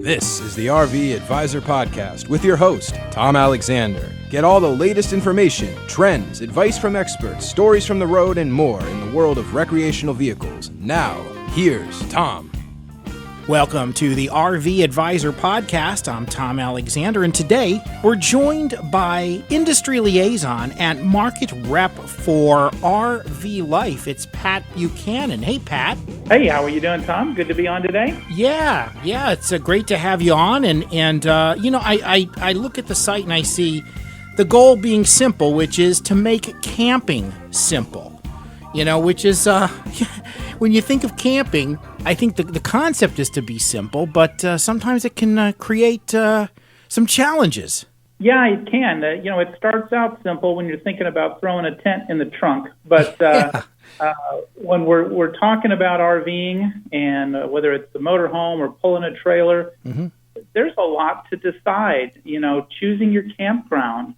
This is the RV Advisor Podcast with your host, Tom Alexander. Get all the latest information, trends, advice from experts, stories from the road, and more in the world of recreational vehicles. Now, here's Tom. Welcome to the RV Advisor Podcast. I'm Tom Alexander, and today we're joined by industry liaison and market rep for RV Life. It's Pat Buchanan. Hey, Pat. Hey, how are you doing, Tom? Good to be on today. Yeah, it's great to have you on. And I look at the site and I see the goal being simple, which is to make camping simple. Which is, when you think of camping, I think the concept is to be simple, but sometimes it can create some challenges. Yeah, it can. It starts out simple when you're thinking about throwing a tent in the trunk, but when we're talking about RVing and whether it's the motorhome or pulling a trailer, there's a lot to decide. Choosing your campground,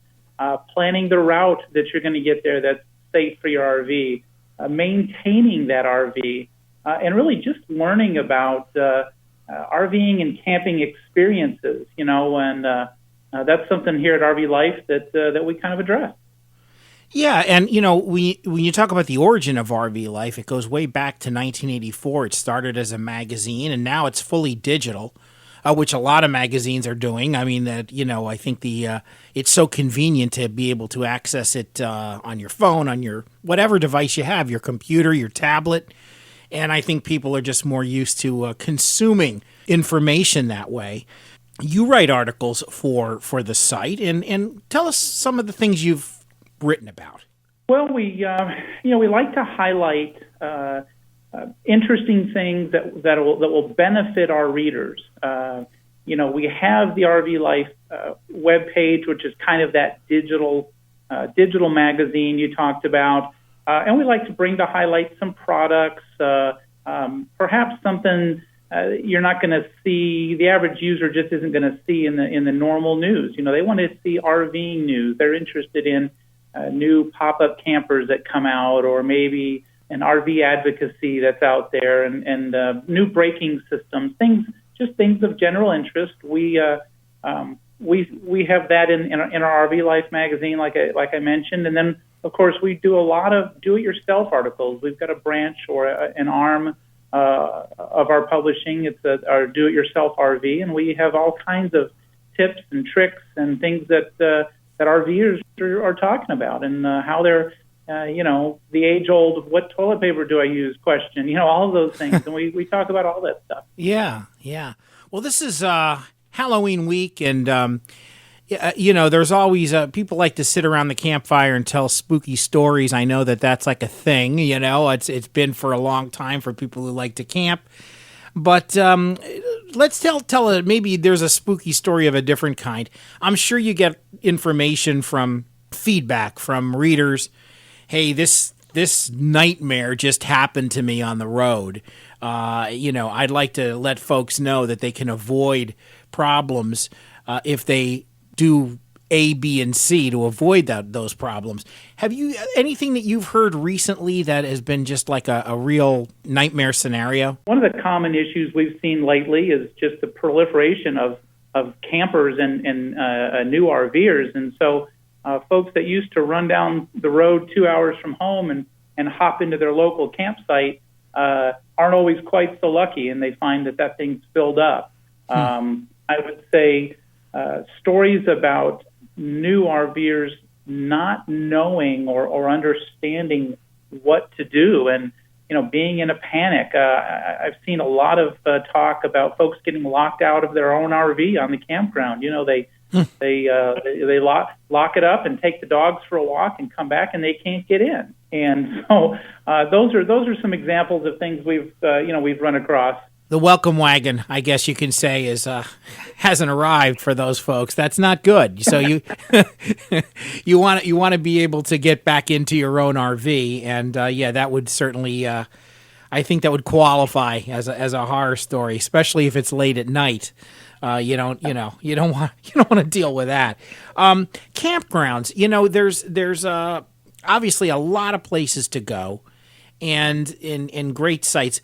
planning the route that you're going to get there that's safe for your RV, maintaining that RV, and really just learning about RVing and camping experiences, and that's something here at RV Life that we kind of address. Yeah, and when you talk about the origin of RV Life, it goes way back to 1984. It started as a magazine, and now it's fully digital, which a lot of magazines are doing. I mean, I think it's so convenient to be able to access it on your phone, on your whatever device you have, your computer, your tablet. And I think people are just more used to consuming information that way. You write articles for the site, and tell us some of the things you've written about. Well, we like to highlight interesting things that will benefit our readers. We have the RV Life webpage, which is kind of that digital magazine you talked about. And we like to bring to highlight some products, perhaps something you're not going to see, the average user just isn't going to see in the normal news. They want to see RVing news. They're interested in new pop-up campers that come out, or maybe an RV advocacy that's out there, and new braking systems, things of general interest. We have that in our RV Life magazine, like I mentioned, and then of course we do a lot of do-it-yourself articles. We've got a branch or an arm of our publishing. It's our do-it-yourself RV, and we have all kinds of tips and tricks and things that RVers are talking about, and how they're the age-old "what toilet paper do I use?" question, all of those things, and we talk about all that stuff. Yeah. Well, this is Halloween week, and there's always people like to sit around the campfire and tell spooky stories. I know that's like a thing. It's been for a long time for people who like to camp. But let's tell it. Maybe there's a spooky story of a different kind. I'm sure you get information from feedback from readers. Hey, this nightmare just happened to me on the road. I'd like to let folks know that they can avoid problems if they do A, B, and C to avoid those problems. Have you anything that you've heard recently that has been just like a real nightmare scenario? One of the common issues we've seen lately is just the proliferation of campers and new RVers, and so folks that used to run down the road 2 hours from home and hop into their local campsite aren't always quite so lucky, and they find that thing's filled up. I would say stories about new RVers not knowing or understanding what to do, and being in a panic. I've seen a lot of talk about folks getting locked out of their own RV on the campground. They lock it up and take the dogs for a walk and come back, and they can't get in. And so those are some examples of things we've run across. The welcome wagon, I guess you can say, hasn't arrived for those folks. That's not good. So you you want to be able to get back into your own RV, and that would certainly I think that would qualify as a horror story, especially if it's late at night. You don't want to deal with that. Campgrounds, there's obviously a lot of places to go, and in great sites.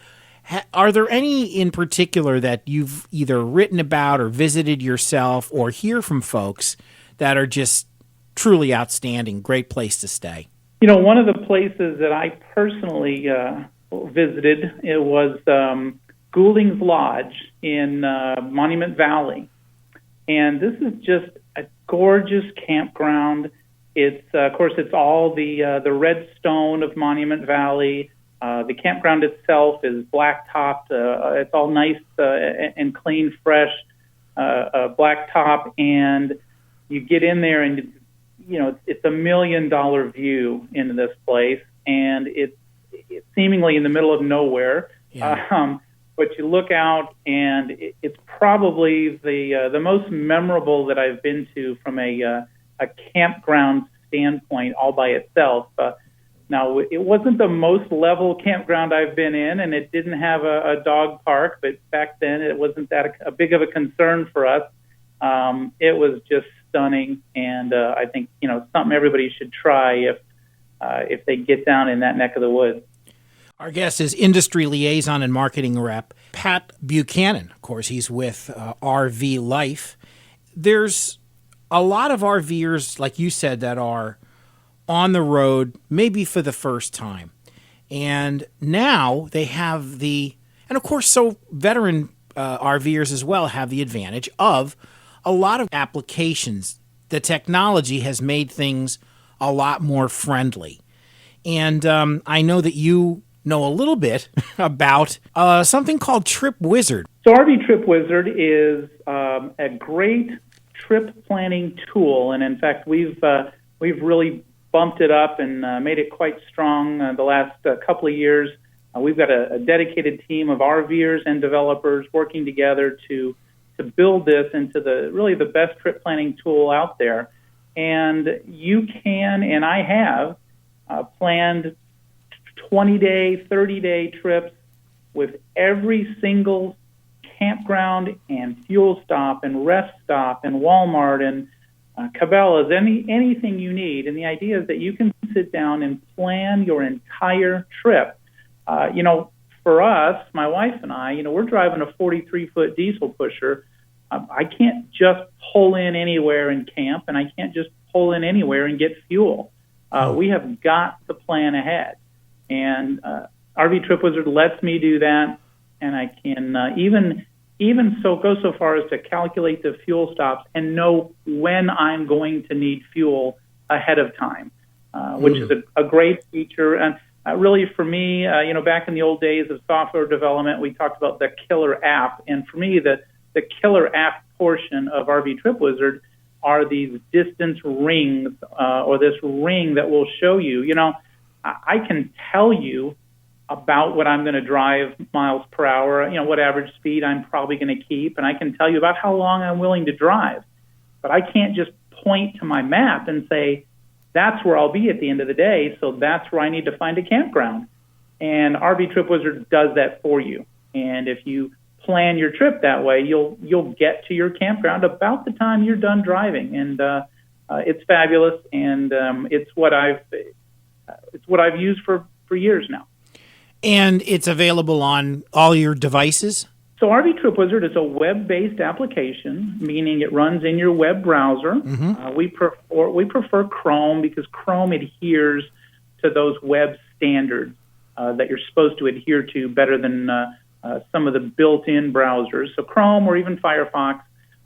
Are there any in particular that you've either written about or visited yourself or hear from folks that are just truly outstanding, great place to stay? One of the places that I personally visited, it was Goulding's Lodge in Monument Valley. And this is just a gorgeous campground. It's, of course, it's all the red stone of Monument Valley. The campground itself is blacktopped. It's all nice and clean, fresh blacktop. And you get in there and, it's $1 million view into this place. And it's seemingly in the middle of nowhere. Yeah. But you look out, and it's probably the most memorable that I've been to from a campground standpoint all by itself. Now, it wasn't the most level campground I've been in, and it didn't have a dog park, but back then it wasn't that a big of a concern for us. It was just stunning, and I think something everybody should try if they get down in that neck of the woods. Our guest is industry liaison and marketing rep Pat Buchanan. Of course, he's with RV Life. There's a lot of RVers, like you said, that are on the road, maybe for the first time. And now they have and of course, so veteran RVers as well have the advantage of a lot of applications. The technology has made things a lot more friendly. And I know that you know a little bit about something called Trip Wizard. So RV Trip Wizard is a great trip planning tool, and in fact, we've really bumped it up and made it quite strong the last couple of years. We've got a dedicated team of RVers and developers working together to build this into the best trip planning tool out there. And you can, and I have, planned 20-day, 30-day trips with every single campground and fuel stop and rest stop and Walmart and Cabela's, anything you need. And the idea is that you can sit down and plan your entire trip. For us, my wife and I, we're driving a 43-foot diesel pusher. I can't just pull in anywhere and camp, and I can't just pull in anywhere and get fuel. We have got to plan ahead. And RV Trip Wizard lets me do that, and I can go so far as to calculate the fuel stops and know when I'm going to need fuel ahead of time, which is a great feature. And really, for me, back in the old days of software development, we talked about the killer app. And for me, the killer app portion of RV Trip Wizard are these distance rings, or this ring that will show you. I can tell you about what I'm going to drive miles per hour, what average speed I'm probably going to keep, and I can tell you about how long I'm willing to drive. But I can't just point to my map and say, that's where I'll be at the end of the day, so that's where I need to find a campground. And RV Trip Wizard does that for you. And if you plan your trip that way, you'll get to your campground about the time you're done driving. And it's fabulous, and it's what I've used for years now. And it's available on all your devices? So RV Trip Wizard is a web-based application, meaning it runs in your web browser. Mm-hmm. We prefer Chrome because Chrome adheres to those web standards that you're supposed to adhere to better than some of the built-in browsers. So Chrome or even Firefox,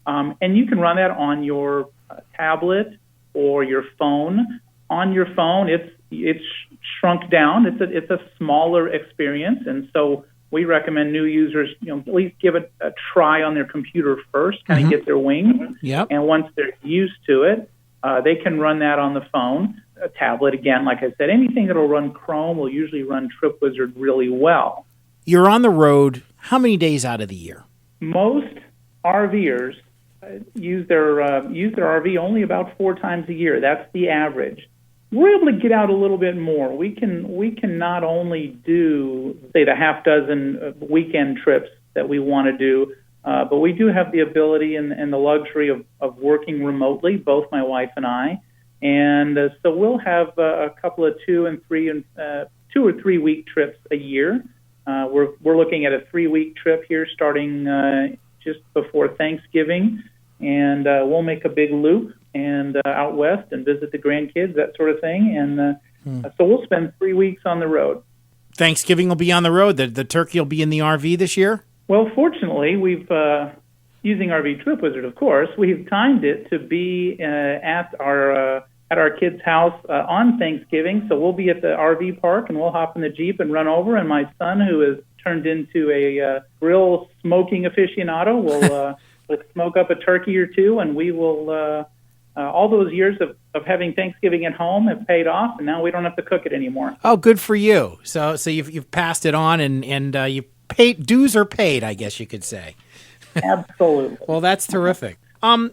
and you can run that on your tablet or your phone. On your phone, it's shrunk down. It's a smaller experience, and so we recommend new users, at least give it a try on their computer first, kind of get their wings. Yep. And once they're used to it, they can run that on the phone, a tablet. Again, like I said, anything that'll run Chrome will usually run Trip Wizard really well. You're on the road how many days out of the year? Most RVers use their RV only about 4 times a year. That's the average. We're able to get out a little bit more. We can not only do, say, the half dozen weekend trips that we want to do, but we do have the ability and the luxury of working remotely, both my wife and I. And so we'll have a couple of 2 or 3 week trips a year. We're looking at a 3-week trip here starting just before Thanksgiving, and we'll make a big loop and out west and visit the grandkids, that sort of thing. And so we'll spend 3 weeks on the road. Thanksgiving will be on the road. The turkey will be in the RV this year? Well, fortunately, we've, using RV Trip Wizard, of course, we've timed it to be at our kids' house on Thanksgiving. So we'll be at the RV park, and we'll hop in the Jeep and run over. And my son, who has turned into a grill smoking aficionado, will we'll smoke up a turkey or two, and we will. All those years of having Thanksgiving at home have paid off, and now we don't have to cook it anymore. Oh, good for you! So you've passed it on, and you paid, dues are paid, I guess you could say. Absolutely. Well, that's terrific.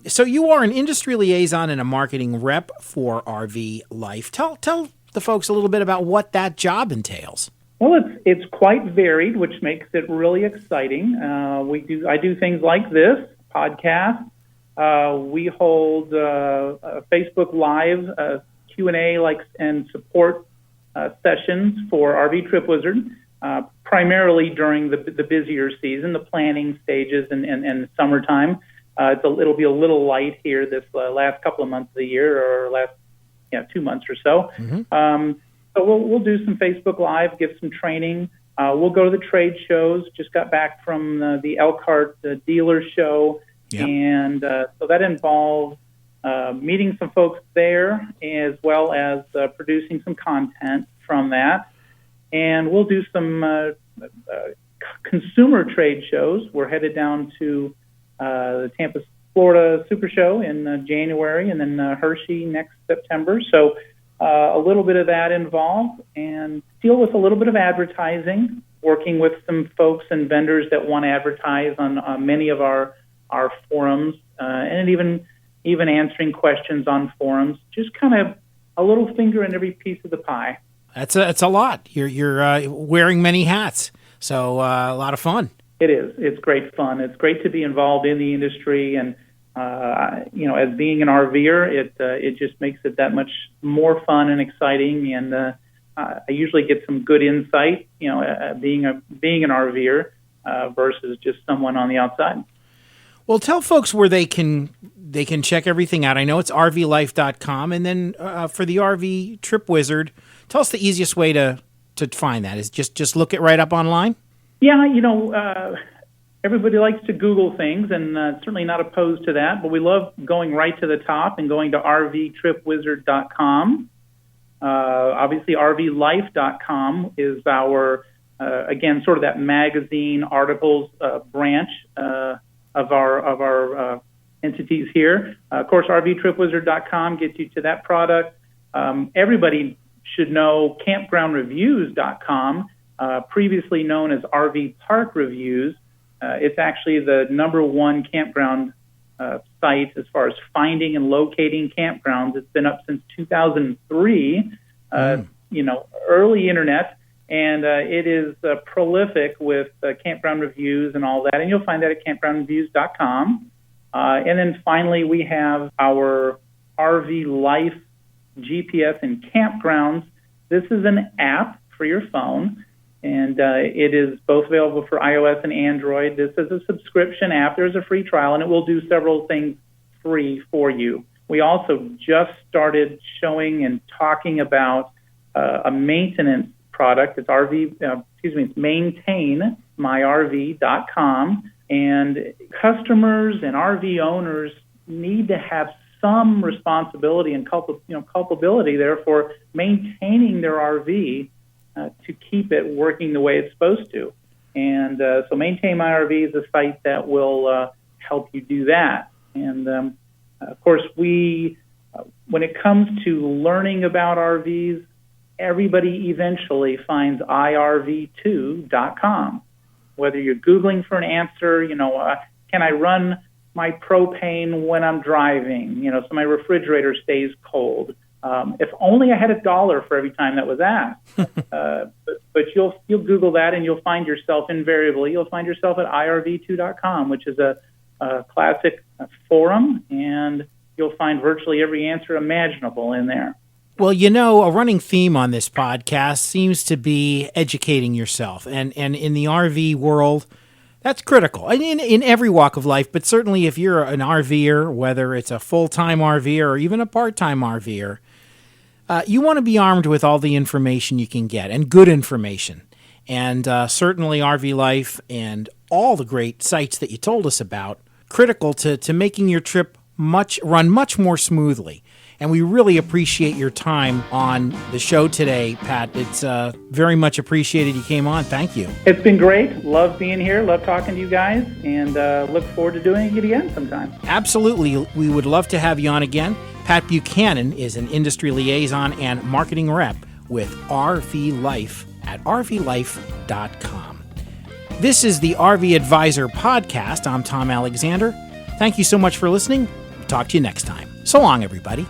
So you are an industry liaison and a marketing rep for RV Life. Tell the folks a little bit about what that job entails. Well, it's quite varied, which makes it really exciting. I do things like this podcast. We hold a Facebook Live Q&A and support sessions for RV Trip Wizard, primarily during the busier season, the planning stages and summertime. It'll be a little light here this last couple of months of the year, or last 2 months or so. Mm-hmm. So we'll do some Facebook Live, give some training. We'll go to the trade shows. Just got back from the Elkhart dealer show. Yep. And so that involves meeting some folks there, as well as producing some content from that. And we'll do some consumer trade shows. We're headed down to the Tampa, Florida Super Show in January, and then Hershey next September. So a little bit of that involved, and deal with a little bit of advertising, working with some folks and vendors that want to advertise on many of our forums, and even answering questions on forums. Just kind of a little finger in every piece of the pie. That's a lot. You're wearing many hats, so a lot of fun. It is. It's great fun. It's great to be involved in the industry, and as being an RVer, it just makes it that much more fun and exciting. And I usually get some good insight, being an RVer versus just someone on the outside. Well, tell folks where they can check everything out. I know it's rvlife.com, and then for the RV Trip Wizard, tell us the easiest way to find that is just look it right up online. Yeah, everybody likes to Google things, and certainly not opposed to that. But we love going right to the top and going to rvtripwizard.com. Obviously, rvlife.com is our again sort of that magazine articles branch of our entities here. Of course, rvtripwizard.com gets you to that product. Everybody should know campgroundreviews.com, previously known as RV Park Reviews. It's actually the #1 campground site as far as finding and locating campgrounds. It's been up since 2003, early internet. And it is prolific with campground reviews and all that. And you'll find that at campgroundreviews.com. And then finally, we have our RV Life GPS and Campgrounds. This is an app for your phone, and it is both available for iOS and Android. This is a subscription app. There's a free trial, and it will do several things free for you. We also just started showing and talking about a maintenance product. It's it's maintainmyrv.com, and customers and RV owners need to have some responsibility and culpability there for maintaining their RV to keep it working the way it's supposed to. And so Maintain My RV is a site that will help you do that. And of course, when it comes to learning about RVs, everybody eventually finds irv2.com. Whether you're Googling for an answer, can I run my propane when I'm driving, so my refrigerator stays cold. If only I had $1 for every time that was asked. But you'll Google that, and you'll find yourself at irv2.com, which is a classic forum, and you'll find virtually every answer imaginable in there. Well, a running theme on this podcast seems to be educating yourself. And in the RV world, that's critical. In every walk of life, but certainly if you're an RVer, whether it's a full-time RVer or even a part-time RVer, you want to be armed with all the information you can get, and good information. And certainly RV Life and all the great sites that you told us about, critical to making your trip run much more smoothly. And we really appreciate your time on the show today, Pat. It's very much appreciated you came on. Thank you. It's been great. Love being here. Love talking to you guys. And look forward to doing it again sometime. Absolutely. We would love to have you on again. Pat Buchanan is an industry liaison and marketing rep with RV Life at rvlife.com. This is the RV Advisor Podcast. I'm Tom Alexander. Thank you so much for listening. Talk to you next time. So long, everybody.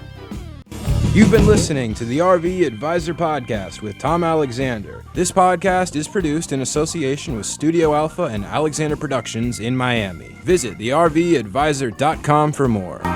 You've been listening to the RV Advisor Podcast with Tom Alexander. This podcast is produced in association with Studio Alpha and Alexander Productions in Miami. Visit thervadvisor.com for more.